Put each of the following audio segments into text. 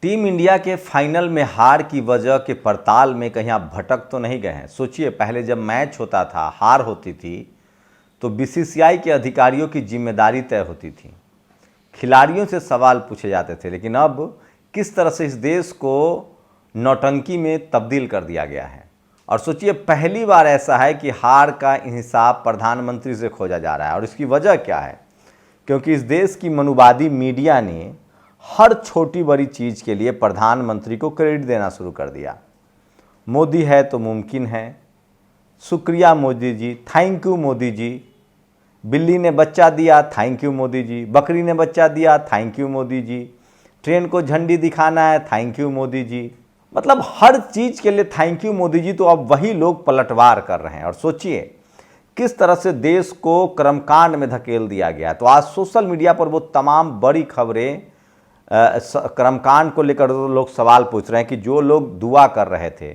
Team India के final में हार की वजह के पड़ताल में कहीं आप भटक तो नहीं गए हैं। सोचिए, पहले जब मैच होता था, हार होती थी तो बीसीसीआई के अधिकारियों की जिम्मेदारी तय होती थी, खिलाड़ियों से सवाल पूछे जाते थे। लेकिन अब किस तरह से इस देश को नौटंकी में तब्दील कर दिया गया है। और सोचिए, पहली बार ऐसा है कि हार का हिसाब प्रधानमंत्री से खोजा जा रहा है। और इसकी वजह क्या है? क्योंकि इस देश की मनुवादी मीडिया ने हर छोटी बड़ी चीज़ के लिए प्रधानमंत्री को क्रेडिट देना शुरू कर दिया। मोदी है तो मुमकिन है, शुक्रिया मोदी जी, थैंक यू मोदी जी। बिल्ली ने बच्चा दिया, थैंक यू मोदी जी। बकरी ने बच्चा दिया, thank you Modi ji. Train को झंडी दिखाना है, थैंक यू मोदी जी। मतलब हर चीज़ के लिए थैंक यू मोदी जी। तो अब वही लोग पलटवार कर रहे हैं। और सोचिए किस तरह से देश को कर्मकांड में धकेल दिया गया। तो आज सोशल मीडिया पर वो तमाम बड़ी खबरें कर्मकांड को लेकर लोग सवाल पूछ रहे हैं कि जो लोग दुआ कर रहे थे,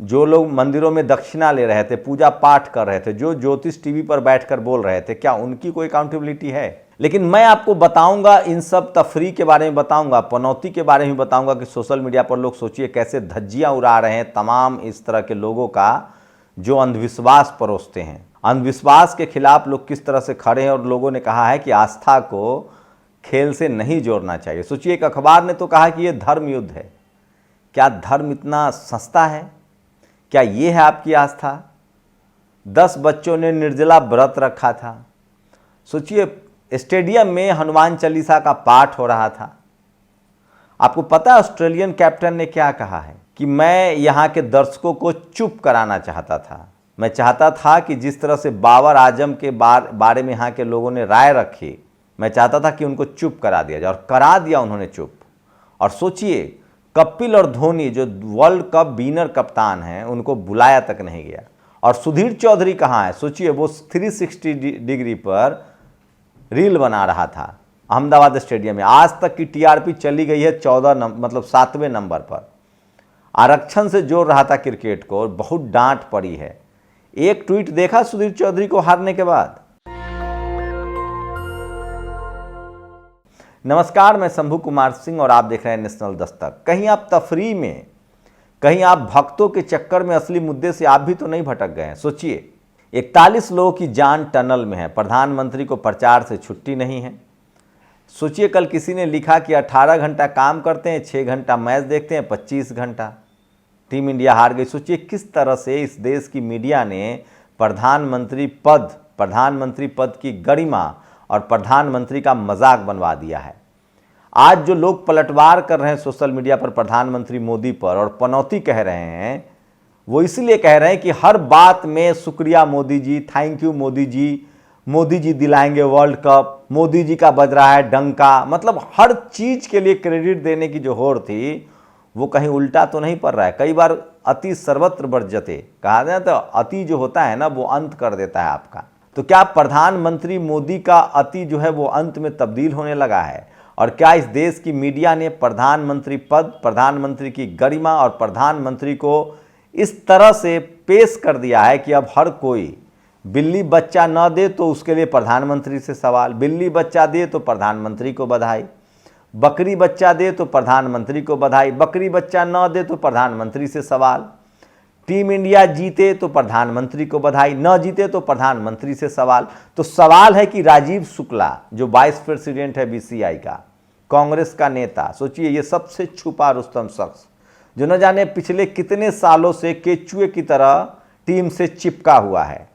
जो लोग मंदिरों में दक्षिणा ले रहे थे, पूजा पाठ कर रहे थे, जो ज्योतिष टीवी पर बैठकर बोल रहे थे, क्या उनकी कोई अकाउंटेबिलिटी है? लेकिन मैं आपको बताऊंगा, इन सब तफरीक के बारे में बताऊंगा, पनौती के बारे में बताऊंगा कि सोशल मीडिया पर लोग सोचिए कैसे धज्जियां उड़ा रहे हैं तमाम इस तरह के लोगों का जो अंधविश्वास परोसते हैं। अंधविश्वास के खिलाफ लोग किस तरह से खड़े हैं। और लोगों ने कहा है कि आस्था को खेल से नहीं जोड़ना चाहिए। सोचिए, एक अखबार ने तो कहा कि ये धर्म युद्ध है। क्या धर्म इतना सस्ता है? क्या ये है आपकी आस्था? 10 बच्चों ने निर्जला व्रत रखा था। सोचिए, स्टेडियम में हनुमान चालीसा का पाठ हो रहा था। आपको पता है ऑस्ट्रेलियन कैप्टन ने क्या कहा है कि मैं यहाँ के दर्शकों को चुप कराना चाहता था। मैं चाहता था कि जिस तरह से बाबर आजम के बारे में यहाँ के लोगों ने राय रखी, मैं चाहता था कि उनको चुप करा दिया जाए। और करा दिया उन्होंने चुप। और सोचिए, कपिल और धोनी जो वर्ल्ड कप विनर कप्तान हैं, उनको बुलाया तक नहीं गया। और सुधीर चौधरी कहाँ है? सोचिए, वो 360 डिग्री पर रील बना रहा था अहमदाबाद स्टेडियम में। आज तक की टीआरपी चली गई है 7वें नंबर पर। आरक्षण से जोड़ रहा था क्रिकेट को, बहुत डांट पड़ी है। एक ट्वीट देखा सुधीर चौधरी को हारने के बाद? नमस्कार, मैं शंभू कुमार सिंह और आप देख रहे हैं नेशनल दस्तक। कहीं आप तफरी में, कहीं आप भक्तों के चक्कर में असली मुद्दे से आप भी तो नहीं भटक गए हैं। सोचिए, 41 लोगों की जान टनल में है। प्रधानमंत्री को प्रचार से छुट्टी नहीं है। सोचिए, कल किसी ने लिखा कि 18 घंटा काम करते हैं, 6 घंटा मैच देखते हैं, 25 घंटा। टीम इंडिया हार गई। सोचिए किस तरह से इस देश की मीडिया ने प्रधानमंत्री पद की गरिमा और प्रधानमंत्री का मजाक बनवा दिया है। आज जो लोग पलटवार कर रहे हैं सोशल मीडिया पर प्रधानमंत्री मोदी पर और पनौती कह रहे हैं, वो इसलिए कह रहे हैं कि हर बात में शुक्रिया मोदी जी, थैंक यू मोदी जी दिलाएंगे वर्ल्ड कप, मोदी जी का बज रहा है डंका। मतलब हर चीज के लिए क्रेडिट देने की जो होड़ थी वो कहीं उल्टा तो नहीं पड़ रहा है। कई बार अति सर्वत्र वर्जते कहा जाए तो अति जो होता है ना, वो अंत कर देता है आपका। तो क्या प्रधानमंत्री मोदी का अति जो है वो अंत में तब्दील होने लगा है? और क्या इस देश की मीडिया ने प्रधानमंत्री पद, प्रधानमंत्री की गरिमा और प्रधानमंत्री को इस तरह से पेश कर दिया है कि अब हर कोई बिल्ली बच्चा न दे तो उसके लिए प्रधानमंत्री से सवाल, बिल्ली बच्चा दे तो प्रधानमंत्री को बधाई, बकरी बच्चा दे तो प्रधानमंत्री को बधाई, बकरी बच्चा न दे तो प्रधानमंत्री से सवाल, टीम इंडिया जीते तो प्रधानमंत्री को बधाई, न जीते तो प्रधानमंत्री से सवाल। तो सवाल है कि राजीव शुक्ला जो वाइस प्रेसिडेंट है बीसीसीआई का, कांग्रेस का नेता, सोचिए ये सबसे छुपा रुस्तम शख्स जो न जाने पिछले कितने सालों से केचुए की तरह टीम से चिपका हुआ है,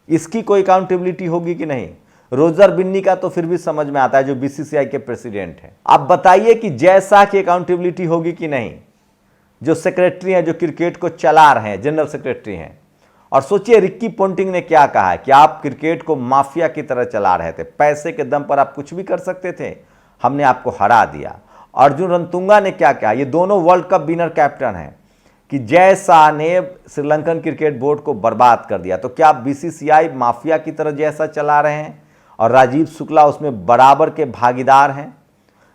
इसकी कोई अकाउंटेबिलिटी होगी कि नहीं? रोजर बिन्नी का तो फिर भी समझ में आता है जो बीसीसीआई के प्रेसिडेंट हैं। आप बताइए कि जय शाह की अकाउंटेबिलिटी होगी कि नहीं, जो सेक्रेटरी हैं, जो क्रिकेट को चला रहे हैं, जनरल सेक्रेटरी हैं। और सोचिए रिक्की पोंटिंग ने क्या कहा है कि आप क्रिकेट को माफिया की तरह चला रहे थे, पैसे के दम पर आप कुछ भी कर सकते थे, हमने आपको हरा दिया। अर्जुन रणतुंगा ने क्या कहा? ये दोनों वर्ल्ड कप विनर कैप्टन हैं कि जय शाह ने श्रीलंकन क्रिकेट बोर्ड को बर्बाद कर दिया। तो क्या बीसीसीआई माफिया की तरह जैसा चला रहे हैं और राजीव शुक्ला उसमें बराबर के भागीदार हैं?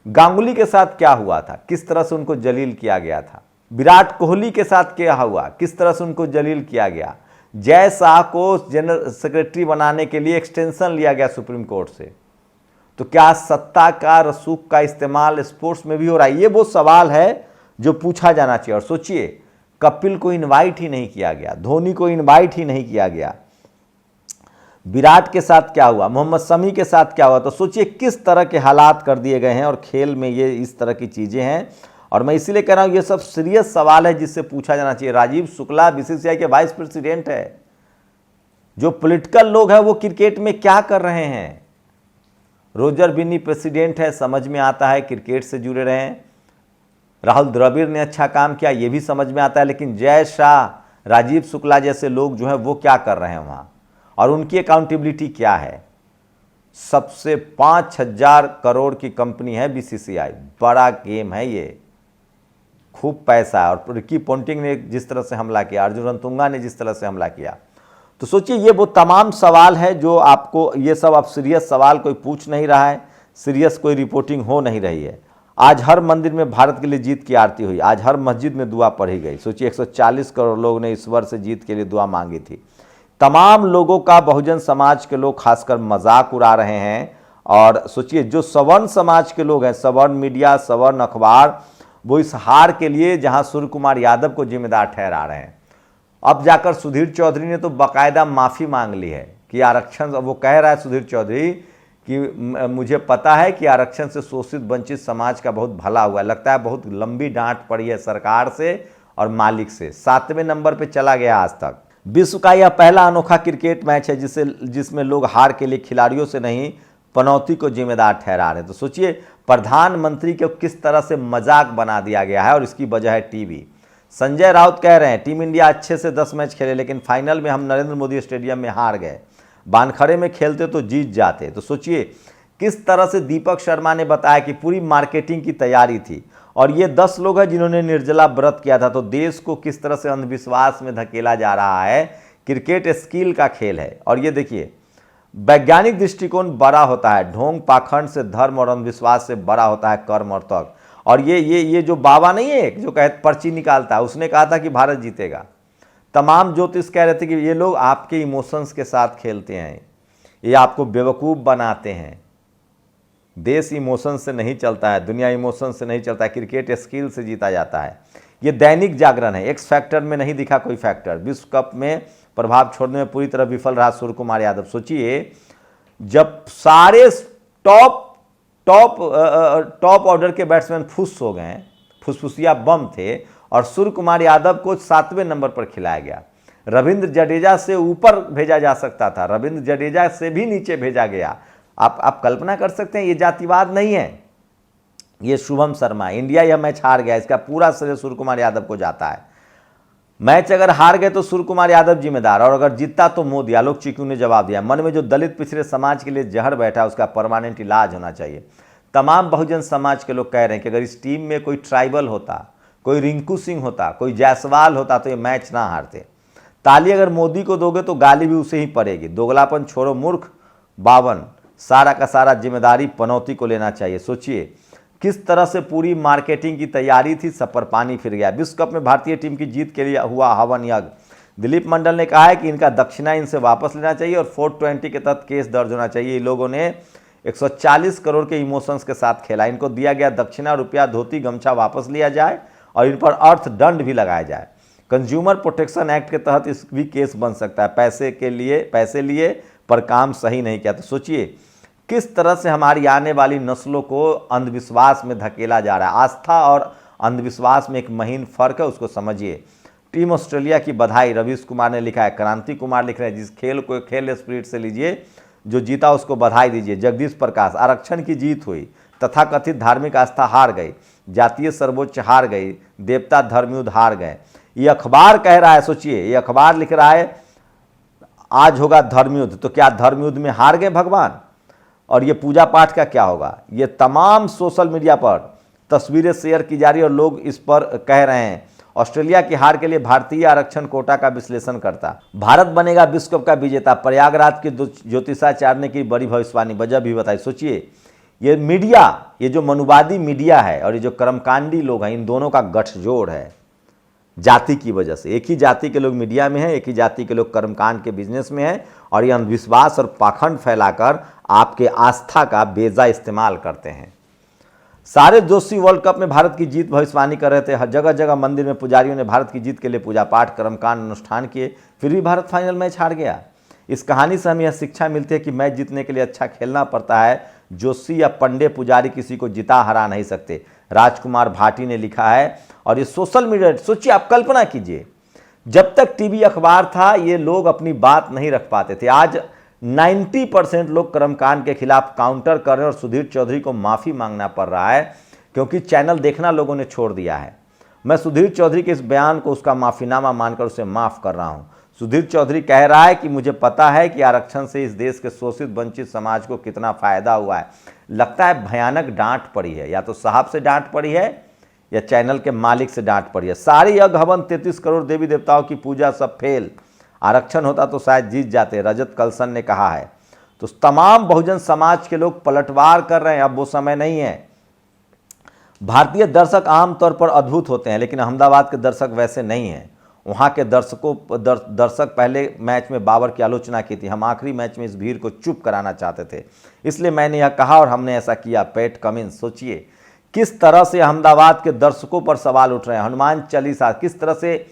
गांगुली के साथ क्या हुआ था, किस तरह से उनको जलील किया गया था? विराट कोहली के साथ क्या हुआ, किस तरह से उनको जलील किया गया? जय शाह को जनरल सेक्रेटरी बनाने के लिए एक्सटेंशन लिया गया सुप्रीम कोर्ट से। तो क्या सत्ता का रसूख का इस्तेमाल स्पोर्ट्स में भी हो रहा है? ये वो सवाल है जो पूछा जाना चाहिए। और सोचिए, कपिल को इनवाइट ही नहीं किया गया, धोनी को इनवाइट ही नहीं किया गया, विराट के साथ क्या हुआ, मोहम्मद शमी के साथ क्या हुआ। तो सोचिए किस तरह के हालात कर दिए गए हैं, और खेल में ये इस तरह की चीज़ें हैं। और मैं इसीलिए कह रहा हूँ ये सब सीरियस सवाल है जिससे पूछा जाना चाहिए। राजीव शुक्ला बीसीसीआई के वाइस प्रेसिडेंट है, जो पॉलिटिकल लोग हैं वो क्रिकेट में क्या कर रहे हैं। रोजर बिन्नी प्रेसिडेंट है, समझ में आता है, क्रिकेट से जुड़े रहे हैं। राहुल द्रविड़ ने अच्छा काम किया, ये भी समझ में आता है। लेकिन जय शाह, राजीव शुक्ला जैसे लोग जो हैं वो क्या कर रहे हैं वहाँ, और उनकी अकाउंटेबिलिटी क्या है। सबसे 5,000 करोड़ की कंपनी है बीसीसीआई, बड़ा गेम है ये, खूब पैसा है। और रिकी पोंटिंग ने जिस तरह से हमला किया, अर्जुन रणतुंगा ने जिस तरह से हमला किया, तो सोचिए ये वो तमाम सवाल है जो आपको, ये सब अब सीरियस सवाल कोई पूछ नहीं रहा है, सीरियस कोई रिपोर्टिंग हो नहीं रही है। आज हर मंदिर में भारत के लिए जीत की आरती हुई, आज हर मस्जिद में दुआ पढ़ी गई। सोचिए 140 करोड़ लोग ने ईश्वर से जीत के लिए दुआ मांगी थी। तमाम लोगों का बहुजन समाज के लोग खासकर मजाक उड़ा रहे हैं। और सोचिए जो सवर्ण समाज के लोग हैं, सवर्ण मीडिया, सवर्ण अखबार, वो इस हार के लिए जहां सूर्य कुमार यादव को जिम्मेदार ठहरा रहे हैं। अब जाकर सुधीर चौधरी ने तो बाकायदा माफ़ी मांग ली है कि आरक्षण, वो कह रहा है सुधीर चौधरी कि मुझे पता है कि आरक्षण से शोषित वंचित समाज का बहुत भला हुआ है। लगता है बहुत लंबी डांट पड़ी है सरकार से और मालिक से। 7वें नंबर पे चला गया आज तक। विश्व का यह पहला अनोखा क्रिकेट मैच है जिसमें लोग हार के लिए खिलाड़ियों से नहीं, पनौती को जिम्मेदार ठहरा रहे हैं। तो सोचिए प्रधानमंत्री को किस तरह से मजाक बना दिया गया है, और इसकी वजह है टीवी। संजय राउत कह रहे हैं टीम इंडिया अच्छे से 10 मैच खेले, लेकिन फाइनल में हम नरेंद्र मोदी स्टेडियम में हार गए, वानखड़े में खेलते तो जीत जाते। तो सोचिए किस तरह से दीपक शर्मा ने बताया कि पूरी मार्केटिंग की तैयारी थी, और ये 10 लोग हैं जिन्होंने निर्जला व्रत किया था। तो देश को किस तरह से अंधविश्वास में धकेला जा रहा है। क्रिकेट स्किल का खेल है, और ये देखिए वैज्ञानिक दृष्टिकोण बड़ा होता है, ढोंग पाखंड से धर्म और अंधविश्वास से बड़ा होता है कर्म और तर्क। और ये जो बाबा नहीं है जो कहते पर्ची निकालता है, उसने कहा था कि भारत जीतेगा। तमाम ज्योतिष कह रहे थे कि ये लोग आपके इमोशंस के साथ खेलते हैं, ये आपको बेवकूफ़ बनाते हैं। देश इमोशन से नहीं चलता है, दुनिया इमोशन से नहीं चलता है, क्रिकेट स्किल से जीता जाता है। ये दैनिक जागरण है, एक्स फैक्टर में नहीं दिखा कोई फैक्टर। विश्व कप में प्रभाव छोड़ने में पूरी तरह विफल रहा सूर्य कुमार यादव। सोचिए जब सारे टॉप ऑर्डर के बैट्समैन फुस हो गए, फुसफुसिया बम थे, और सूर्य कुमार यादव को 7वें नंबर पर खिलाया गया। रविंद्र जडेजा से ऊपर भेजा जा सकता था, रविंद्र जडेजा से भी नीचे भेजा गया। आप कल्पना कर सकते हैं, ये जातिवाद नहीं है। ये शुभम शर्मा, इंडिया यह मैच हार गया, इसका पूरा श्रेय सूर्य कुमार यादव को जाता है। मैच अगर हार गए तो सूर्य कुमार यादव जिम्मेदार, और अगर जीता तो मोदी। आलोक चिक्कू ने जवाब दिया, मन में जो दलित पिछड़े समाज के लिए जहर बैठा उसका परमानेंट इलाज होना चाहिए। तमाम बहुजन समाज के लोग कह रहे हैं कि अगर इस टीम में कोई ट्राइबल होता, कोई रिंकू सिंह होता, कोई जायसवाल होता तो ये मैच ना हारते। ताली अगर मोदी को दोगे तो गाली भी उसे ही पड़ेगी। दोगलापन छोड़ो मूर्ख, 52 सारा का सारा जिम्मेदारी पनौती को लेना चाहिए। सोचिए किस तरह से पूरी मार्केटिंग की तैयारी थी, सब पर पानी फिर गया। विश्व कप में भारतीय टीम की जीत के लिए हुआ हवन यज्ञ। दिलीप मंडल ने कहा है कि इनका दक्षिणा इनसे वापस लेना चाहिए और 420 के तहत केस दर्ज होना चाहिए। इन लोगों ने 140 करोड़ के इमोशंस के साथ खेला। इनको दिया गया दक्षिणा, रुपया, धोती, गमछा वापस लिया जाए और इन पर अर्थदंड भी लगाया जाए। कंज्यूमर प्रोटेक्शन एक्ट के तहत इस भी केस बन सकता है। पैसे लिए पर काम सही नहीं किया। तो सोचिए किस तरह से हमारी आने वाली नस्लों को अंधविश्वास में धकेला जा रहा है। आस्था और अंधविश्वास में एक महीन फर्क है, उसको समझिए। टीम ऑस्ट्रेलिया की बधाई, रवीश कुमार ने लिखा है। क्रांति कुमार लिख रहे हैं, जिस खेल को खेल स्पिरिट से लीजिए, जो जीता उसको बधाई दीजिए। जगदीश प्रकाश, आरक्षण की जीत हुई, तथाकथित धार्मिक आस्था हार गई, जातीय सर्वोच्च हार गई, देवता धर्मयुद्ध हार गए। ये अखबार कह रहा है, सोचिए ये अखबार लिख रहा है आज होगा धर्मयुद्ध, तो क्या धर्मयुद्ध में हार गए भगवान? और ये पूजा पाठ का क्या होगा? ये तमाम सोशल मीडिया पर तस्वीरें शेयर की जा रही है और लोग इस पर कह रहे हैं ऑस्ट्रेलिया की हार के लिए भारतीय आरक्षण कोटा का विश्लेषण करता। भारत बनेगा विश्व कप का विजेता, प्रयागराज के ज्योतिषाचार्य ने की बड़ी भविष्यवाणी, वजह भी बताई। सोचिए ये मीडिया, ये जो मनुवादी मीडिया है और ये जो कर्मकांडी लोग हैं, इन दोनों का गठजोड़ है जाति की वजह से। एक ही जाति के लोग मीडिया में हैं, एक ही जाति के लोग कर्मकांड के बिजनेस में हैं, और ये अंधविश्वास और पाखंड फैलाकर आपके आस्था का बेजा इस्तेमाल करते हैं। सारे जोशी वर्ल्ड कप में भारत की जीत भविष्यवाणी कर रहे थे। हर जगह जगह मंदिर में पुजारियों ने भारत की जीत के लिए पूजा पाठ कर्मकांड अनुष्ठान किए, फिर भी भारत फाइनल मैच हार गया। इस कहानी से हमें यह शिक्षा मिलती है कि मैच जीतने के लिए अच्छा खेलना पड़ता है। जोशी या पंडे पुजारी किसी को जिता हरा नहीं सकते। राजकुमार भाटी ने लिखा है। और ये सोशल मीडिया, सोचिए आप, कल्पना कीजिए, जब तक टीवी अखबार था ये लोग अपनी बात नहीं रख पाते थे। आज 90% लोग कर्मकांड के खिलाफ काउंटर कर रहे हैं और सुधीर चौधरी को माफ़ी मांगना पड़ रहा है क्योंकि चैनल देखना लोगों ने छोड़ दिया है। मैं सुधीर चौधरी के इस बयान को उसका माफ़ीनामा मानकर उसे माफ़ कर रहा हूं। सुधीर चौधरी कह रहा है कि मुझे पता है कि आरक्षण से इस देश के शोषित वंचित समाज को कितना फ़ायदा हुआ है। लगता है भयानक डांट पड़ी है, या तो साहब से डांट पड़ी है या चैनल के मालिक से डांट पड़ी है। सारे यज्ञ हवन 33 करोड़ देवी देवताओं की पूजा सब फेल। आरक्षण होता तो शायद जीत जाते, रजत कलसन ने कहा है। तो तमाम बहुजन समाज के लोग पलटवार कर रहे हैं। अब वो समय नहीं है। भारतीय दर्शक आमतौर पर अद्भुत होते हैं, लेकिन अहमदाबाद के दर्शक वैसे नहीं हैं। वहाँ के दर्शक पहले मैच में बाबर की आलोचना की थी। हम आखिरी मैच में इस भीड़ को चुप कराना चाहते थे, इसलिए मैंने यह कहा और हमने ऐसा किया। पैट कमिंस, सोचिए किस तरह से अहमदाबाद के दर्शकों पर सवाल उठ रहे हैं। हनुमान चालीसा किस तरह से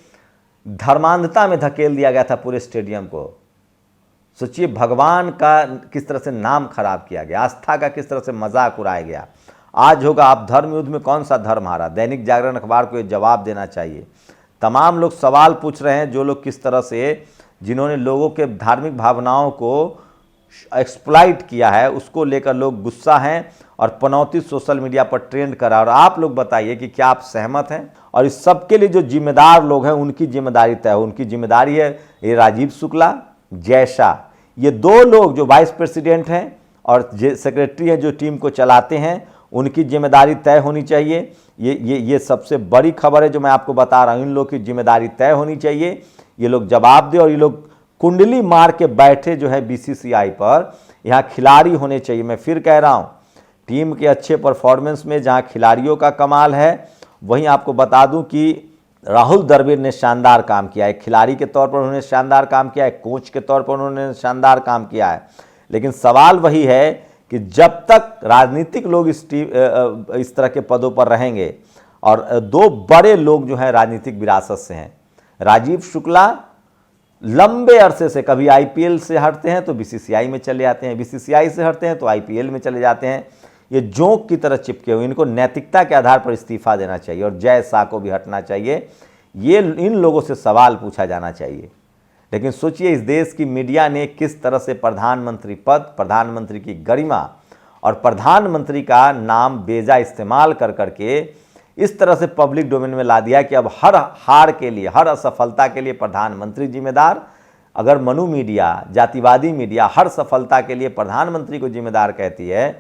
धर्मांधता में धकेल दिया गया था पूरे स्टेडियम को। सोचिए भगवान का किस तरह से नाम खराब किया गया, आस्था का किस तरह से मजाक उड़ाया गया। आज होगा आप धर्म युद्ध में कौन सा धर्म हारा। दैनिक जागरण अखबार को ये जवाब देना चाहिए। तमाम लोग सवाल पूछ रहे हैं, जो लोग किस तरह से, जिन्होंने लोगों के धार्मिक भावनाओं को एक्सप्लॉइट किया है, उसको लेकर लोग गुस्सा हैं और पनौती सोशल मीडिया पर ट्रेंड करा। और आप लोग बताइए कि क्या आप सहमत हैं। और इस सब के लिए जो जिम्मेदार लोग हैं उनकी जिम्मेदारी तय हो। उनकी जिम्मेदारी है ये राजीव शुक्ला, जय शाह, ये दो लोग जो वाइस प्रेसिडेंट हैं और सेक्रेटरी हैं जो टीम को चलाते हैं, उनकी जिम्मेदारी तय होनी चाहिए। ये सबसे बड़ी खबर है जो मैं आपको बता रहा हूँ। इन लोग की जिम्मेदारी तय होनी चाहिए, ये लोग जवाब दे। और ये लोग कुंडली मार के बैठे जो है बीसीसीआई पर, यहाँ खिलाड़ी होने चाहिए। मैं फिर कह रहा हूँ, टीम के अच्छे परफॉर्मेंस में जहाँ खिलाड़ियों का कमाल है, वहीं आपको बता दूं कि राहुल द्रविड़ ने शानदार काम किया है। खिलाड़ी के तौर पर उन्होंने शानदार काम किया है, कोच के तौर पर उन्होंने शानदार काम किया है। लेकिन सवाल वही है कि जब तक राजनीतिक लोग इस तरह के पदों पर रहेंगे, और दो बड़े लोग जो हैं राजनीतिक विरासत से हैं। राजीव शुक्ला लंबे अरसे से कभी आईपीएल से हटते हैं तो बीसीसीआई में चले जाते हैं, बीसीसीआई से हटते हैं तो आईपीएल में चले जाते हैं। ये जोंक की तरह चिपके हुए, इनको नैतिकता के आधार पर इस्तीफा देना चाहिए और जय शाह को भी हटना चाहिए। ये इन लोगों से सवाल पूछा जाना चाहिए। लेकिन सोचिए इस देश की मीडिया ने किस तरह से प्रधानमंत्री पद, प्रधानमंत्री की गरिमा और प्रधानमंत्री का नाम बेजा इस्तेमाल कर करके इस तरह से पब्लिक डोमेन में ला दिया कि अब हर हार के लिए, हर असफलता के लिए प्रधानमंत्री जिम्मेदार। अगर मनु मीडिया, जातिवादी मीडिया हर सफलता के लिए प्रधानमंत्री को जिम्मेदार कहती है,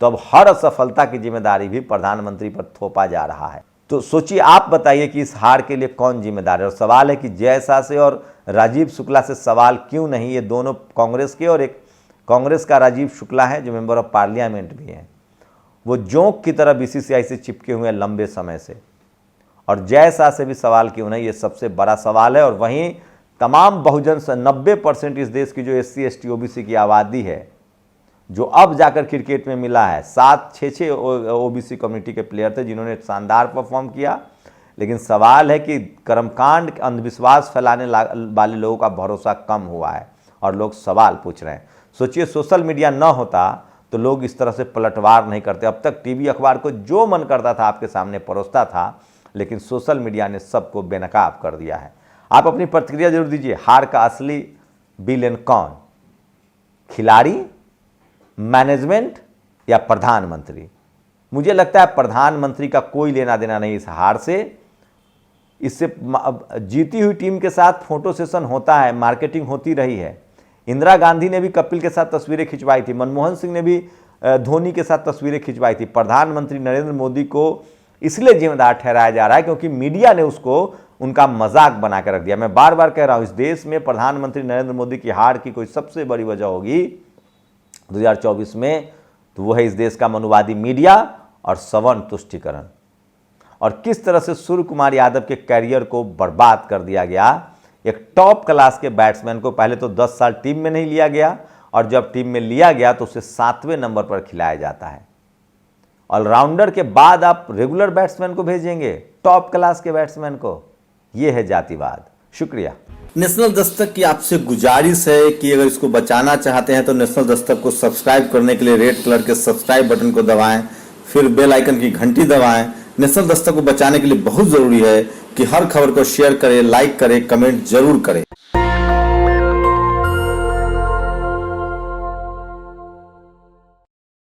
तो अब हर असफलता की जिम्मेदारी भी प्रधानमंत्री पर थोपा जा रहा है। तो सोचिए, आप बताइए कि इस हार के लिए कौन जिम्मेदार है। और सवाल है कि जय शाह से और राजीव शुक्ला से सवाल क्यों नहीं। ये दोनों कांग्रेस के, और एक कांग्रेस का राजीव शुक्ला है जो मेंबर ऑफ पार्लियामेंट भी हैं। वो जोंक की तरह बीसीसीआई से चिपके हुए हैं लंबे समय से। और जय शाह से भी सवाल क्यों नहीं, ये सबसे बड़ा सवाल है। और वहीं तमाम बहुजन से 90% इस देश की जो SC ST OBC की आबादी है, जो अब जाकर क्रिकेट में मिला है, 7-6 OBC कम्युनिटी के प्लेयर थे जिन्होंने शानदार परफॉर्म किया। लेकिन सवाल है कि कर्मकांड, अंधविश्वास फैलाने वाले लोगों का भरोसा कम हुआ है और लोग सवाल पूछ रहे हैं। सोचिए सोशल मीडिया न होता तो लोग इस तरह से पलटवार नहीं करते। अब तक टीवी अखबार को जो मन करता था आपके सामने परोसता था, लेकिन सोशल मीडिया ने सबको बेनकाब कर दिया है। आप अपनी प्रतिक्रिया जरूर दीजिए। हार का असली विलेन कौन, खिलाड़ी, मैनेजमेंट या प्रधानमंत्री? मुझे लगता है प्रधानमंत्री का कोई लेना देना नहीं इस हार से। इससे जीती हुई टीम के साथ फोटो सेशन होता है, मार्केटिंग होती रही है। इंदिरा गांधी ने भी कपिल के साथ तस्वीरें खिंचवाई थी, मनमोहन सिंह ने भी धोनी के साथ तस्वीरें खिंचवाई थी। प्रधानमंत्री नरेंद्र मोदी को इसलिए जिम्मेदार ठहराया जा रहा है क्योंकि मीडिया ने उसको उनका मजाक बना कर रख दिया। मैं बार बार कह रहा हूं, इस देश में प्रधानमंत्री नरेंद्र मोदी की हार की कोई सबसे बड़ी वजह होगी 2024 में, तो वो है इस देश का मनुवादी मीडिया और सवर्ण तुष्टीकरण। और किस तरह से सूर्य कुमार यादव के कैरियर को बर्बाद कर दिया गया। एक टॉप क्लास के बैट्समैन को पहले तो 10 साल टीम में नहीं लिया गया और जब टीम में लिया गया तो उसे 7वें नंबर पर खिलाया जाता है। ऑलराउंडर के बाद आप रेगुलर बैट्समैन को भेजेंगे, टॉप क्लास के बैट्समैन को। यह है जातिवाद। शुक्रिया। नेशनल दस्तक की आपसे गुजारिश है कि अगर इसको बचाना चाहते हैं तो नेशनल दस्तक को सब्सक्राइब करने के लिए रेड कलर के सब्सक्राइब बटन को दबाएं, फिर बेल आइकन की घंटी दबाएं। नेशनल दस्तक को बचाने के लिए बहुत जरूरी है कि हर खबर को शेयर करें, लाइक करें, कमेंट जरूर करें।